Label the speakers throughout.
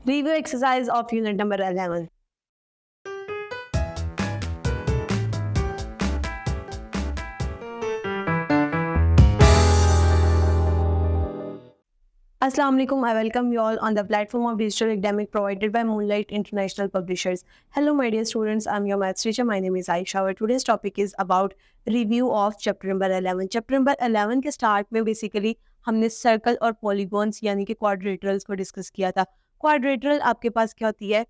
Speaker 1: Review exercise of unit number 11. Assalamu alaikum. I welcome you all on the platform of digital academic provided by Moonlight International Publishers. Hello, my dear students. I'm your maths teacher. My name is Aisha. Our today's topic is about review of chapter number 11. Chapter number 11 के start में basically हमने circle और polygons यानी कि quadrilaterals को discuss किया था. Quadrilateral आपके पास क्या होती है?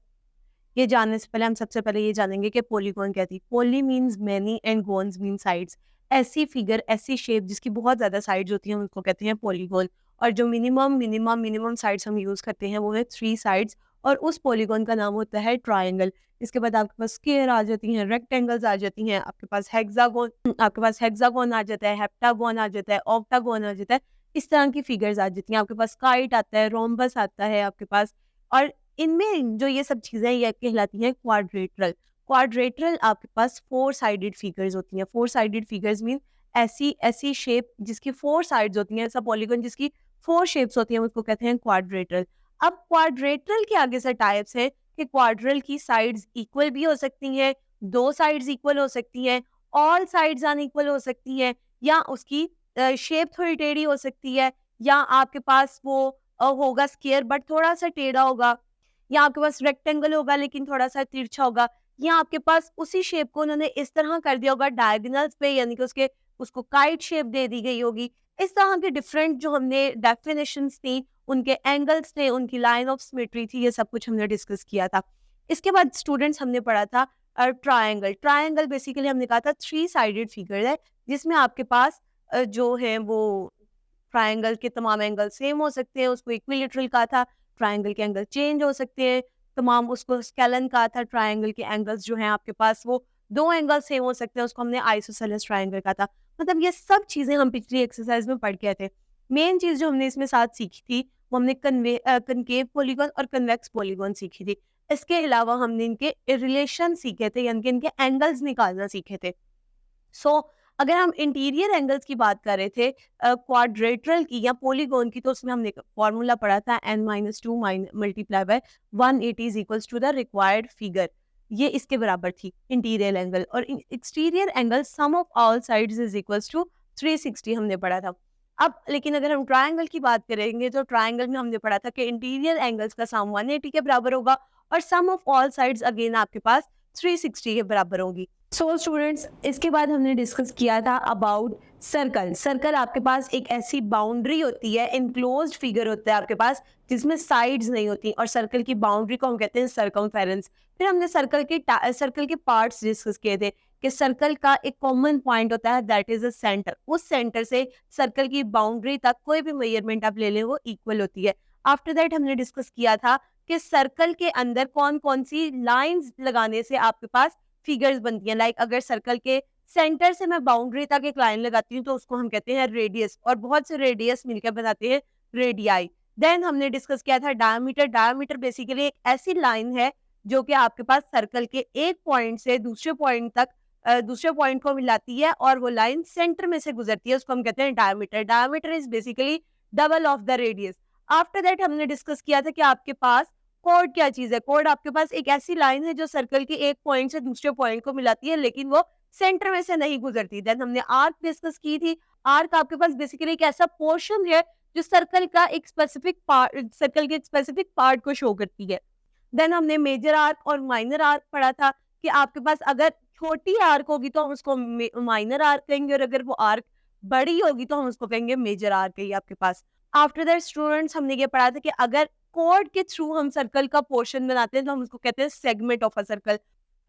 Speaker 1: ये जानने से पहले हम सबसे पहले ये जानेंगे कि पॉलीगॉन क्या थी. Poly means many and gones mean sides. ऐसी फिगर, ऐसी शेप जिसकी बहुत ज़्यादा साइड्स होती हैं उसको कहते हैं पॉलीगॉन. और जो मिनिमम साइड्स हम यूज़ करते हैं वो है 3 साइड्स और उस पॉलीगॉन का नाम होता है ट्रायंगल. इसके बाद आपके पास स्क्वायर आ जाती हैं, रेक्टेंगल्स आ जाती हैं, आपके पास हेक्सागोन आ जाता है, हेप्टागोन आ जाता है, ऑक्टागोन आ जाता है. इस तरह की फिगर्स आ जाती हैं. आपके पास काइट आता है, रोम्बस आता है आपके पास. और इनमें जो ये सब चीज़ें ये कहलाती हैं क्वाड्रेटरल. क्वाड्रेटरल आपके पास 4 साइडेड फिगर्स होती हैं. 4 साइडेड फिगर्स मीन ऐसी शेप जिसकी 4 साइड्स होती हैं. ऐसा पॉलीगॉन जिसकी 4 शेप्स होती हैं उसको कहते हैं क्वाड्रेटरल. अब क्वाड्रेटरल के आगे से टाइप्स है कि क्वाड्रल की साइड्स इक्वल भी हो सकती हैं, 2 साइड्स इक्वल हो सकती हैं, ऑल साइड्स अनइक्वल हो सकती हैं, या उसकी शेप थोड़ी टेढ़ी हो सकती है, या आपके पास वो होगा स्क्वायर बट थोड़ा सा टेढ़ा होगा, या आपके पास रेक्टेंगल होगा लेकिन थोड़ा सा तिरछा होगा, या आपके पास उसी शेप को उन्होंने इस तरह कर दिया होगा डायगोनल्स पे, यानी कि उसको काइट शेप दे दी गई होगी. इस तरह के डिफरेंट जो हमने डेफिनेशंस थी, उनके एंगल्स थे, उनकी लाइन ऑफ सिमेट्री थी, ये सब कुछ हमने डिस्कस किया था. इसके बाद स्टूडेंट्स हमने पढ़ा था ट्रायंगल. ट्रायंगल बेसिकली हमने कहा था 3 साइडेड फिगर है जिसमें आपके पास जो है वो ट्रायंगल के तमाम एंगल सेम हो सकते हैं. उसको इक्विलेटरल कहा था. ट्रायंगल के एंगल चेंज हो सकते हैं तमाम. उसको स्केलन कहा था. ट्रायंगल के एंगल्स जो हैं आपके पास वो 2 एंगल सेम हो सकते हैं. उसको हमने आइसोसेलेस ट्रायंगल कहा था. मतलब ये सब चीज़ें हम पिछली एक्सरसाइज में पढ़ के आए थे. मेन चीज़ जो हमने इसमें साथ सीखी थी वो हमने कनकेव पॉलीगॉन और कन्वेक्स पॉलीगॉन सीखी थी. इसके अलावा हमने इनके रिलेशन सीखे थे, यानी कि इनके एंगल्स निकालना सीखे थे. अगर हम इंटीरियर एंगल्स की बात कर रहे थे क्वाड्रेटरल की या पॉलीगॉन की, तो उसमें हमने फॉर्मूला पढ़ा था n-2 multiply by 180 is equals to the required figure. ये इसके बराबर थी इंटीरियर एंगल. और exterior angle sum of all sides is equals to 360 हमने पढ़ा था. अब लेकिन अगर हम ट्रायंगल की बात करेंगे तो ट्रायंगल में हमने पढ़ा था कि इंटीरियर एंगल्स का सम 180 के बराबर होगा और सम ऑफ ऑल साइड्स अगेन आपके पास 360 के बराबर होगी. सो स्टूडेंट्स, इसके बाद हमने डिस्कस किया था अबाउट सर्कल. सर्कल आपके पास एक ऐसी बाउंड्री होती है, इनक्लोज्ड फिगर होता है आपके पास जिसमें साइड्स नहीं होती, और सर्कल की बाउंड्री को हम कहते हैं सर्कमफेरेंस. फिर हमने सर्कल के पार्ट्स डिस्कस किए थे कि सर्कल का एक कॉमन पॉइंट होता है दैट इज अ सेंटर. उस सेंटर से सर्कल की बाउंड्री तक कोई भी मेजरमेंट आप ले लें वो इक्वल होती है. आफ्टर दैट हमने डिस्कस किया था कि सर्कल के अंदर कौन कौन सी लाइंस लगाने से आपके पास फिगर्स बनती हैं. लाइक अगर सर्कल के सेंटर से मैं बाउंड्री तक एक लाइन लगाती हूँ तो उसको हम कहते हैं रेडियस, और बहुत से रेडियस मिलकर बनाते हैं रेडियाई. देन हमने डिस्कस किया था डायमीटर. डायमीटर बेसिकली एक ऐसी लाइन है जो कि आपके पास सर्कल के एक पॉइंट से दूसरे पॉइंट तक दूसरे पॉइंट को मिलाती है और वो लाइन सेंटर में से गुजरती है. उसको हम कहते हैं diameter. Diameter is basically double of the radius. After that हमने डिस्कस किया था कि आपके पास कोड क्या चीज है. कोड आपके पास एक ऐसी लाइन है जो सर्कल के एक पॉइंट से दूसरे पॉइंट को मिलाती है लेकिन वो सेंटर में से नहीं गुजरती. देन हमने आर्क डिस्कस की थी. आर्क आपके पास बेसिकली एक ऐसा पोर्शन है जो सर्कल के एक स्पेसिफिक पार्ट को शो करती है. देन हमने मेजर आर्क और माइनर आर्क पढ़ा था कि आपके पास अगर छोटी आर्क होगी तो हम उसको माइनर आर्क कहेंगे और अगर वो आर्क बड़ी होगी तो हम उसको कहेंगे मेजर आर्क है आपके पास. आफ्टर दैट स्टूडेंट्स हमने ये पढ़ा था कि अगर कोड के थ्रू हम सर्कल का पोर्शन बनाते हैं तो हम उसको कहते हैं सेगमेंट ऑफ अ सर्कल.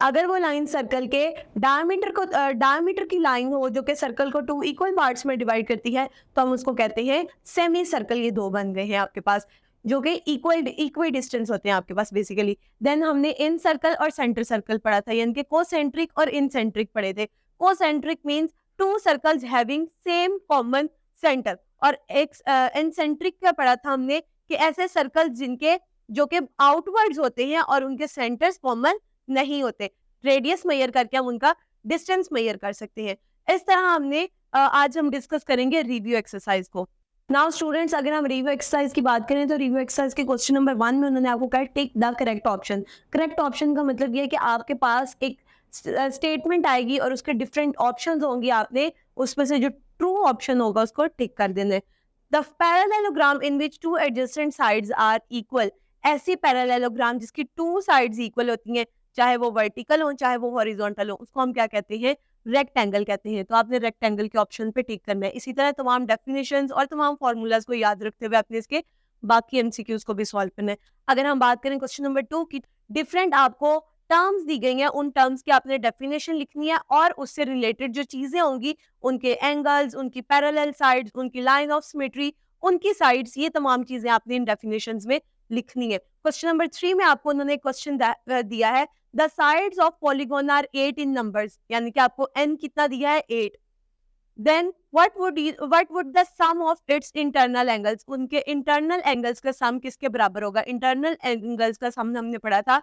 Speaker 1: अगर वो लाइन सर्कल के डायमीटर की लाइन हो जो कि सर्कल को 2 इक्वल पार्ट्स में डिवाइड करती है तो हम उसको कहते हैं सेमी सर्कल. ये 2 बन गए हैं आपके पास जो कि इक्वल डिस्टेंस होते हैं आपके पास बेसिकली. देन हमने इन सर्कल और सेंटर सर्कल पढ़ा था, यानी कि कोसेंट्रिक और इनसेंट्रिक पढ़े थे. Concentric means 2 circles having same common centre, और इनसेंट्रिक का पढ़ा था हमने कि ऐसे सर्कल जिनके जो कि आउटवर्ड्स होते हैं और उनके सेंटर्स कॉमन नहीं होते. रेडियस मेजर करके हम उनका डिस्टेंस मेजर कर सकते हैं. इस तरह हमने आज हम डिस्कस करेंगे रिव्यू एक्सरसाइज को. नाउ स्टूडेंट्स, अगर हम रिव्यू एक्सरसाइज की बात करें तो रिव्यू एक्सरसाइज के क्वेश्चन नंबर 1 में उन्होंने आपको कहा tick the correct option. Correct option का मतलब ये है कि आपके पास एक स्टेटमेंट आएगी और उसके डिफरेंट ऑप्शंस होंगे, आपने उसमें से जो ट्रू ऑप्शन होगा उसको टिक कर देना है। The parallelogram in which two adjacent sides are equal, ऐसी पैरेललोग्राम जिसकी टू साइड्स इक्वल होती हैं, चाहे वो वर्टिकल हो चाहे वो हॉरिजॉन्टल हो, उसको हम क्या कहते हैं? रेक्टेंगल कहते हैं। तो आपने रेक्टेंगल के ऑप्शन पे टिक करना है। इसी तरह तमाम डेफिनेशंस और तमाम फार्मूलाज को याद रखते हुए आपने इसके बाकी एमसीक्यूज को भी सॉल्व करना है। अगर हम बात करें क्वेश्चन नंबर 2 की, डिफरेंट आपको टर्म्स दी गई हैं, उन टर्म्स की आपने डेफिनेशन लिखनी है और उससे रिलेटेड जो चीजें होंगी, उनके एंगल्स, उनकी पैरेलल साइड्स, उनकी लाइन ऑफ सिमेट्री, उनकी साइड्स, ये तमाम चीजें आपने इन डेफिनेशंस में लिखनी है। क्वेश्चन नंबर 3 में आपको उन्होंने क्वेश्चन दिया है, the sides of polygon are 8 in numbers, यानी कि आपको n कितना दिया है? 8। Then what would the sum of its internal angles, उनके इंटरनल एंगल्स का सम किसके बराबर होगा? इंटरनल एंगल्स का सम हमने पढ़ा था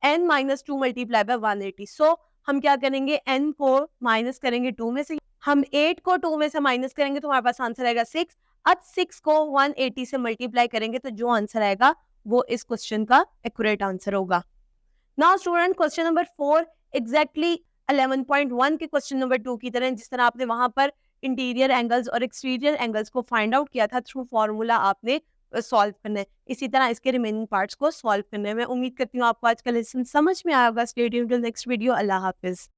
Speaker 1: n माइनस 2 मल्टीप्लाई बाय 180। सो हम क्या करेंगे? n को माइनस करेंगे 2 में से, हम 8 को 2 में से माइनस करेंगे तो हमारे पास आंसर आएगा 6। अब 6 को 180 से मल्टीप्लाई करेंगे तो जो आंसर आएगा वो इस क्वेश्चन का एक्यूरेट आंसर होगा। Now student, question number 4 exactly 11.1 के क्वेश्चन नंबर 2 की तरह, जिस तरह आपने वहां पर इंटीरियर एंगल्स और एक्सटीरियर एंगल्स को फाइंड आउट किया था थ्रू फॉर्मूला, आपने सॉल्व करना है। इसी तरह इसके रिमेनिंग पार्ट्स को सॉल्व करना है। मैं उम्मीद करती हूँ आपको आज का लेसन समझ में आया होगा। Stay tuned till next video. अल्लाह हाफिज।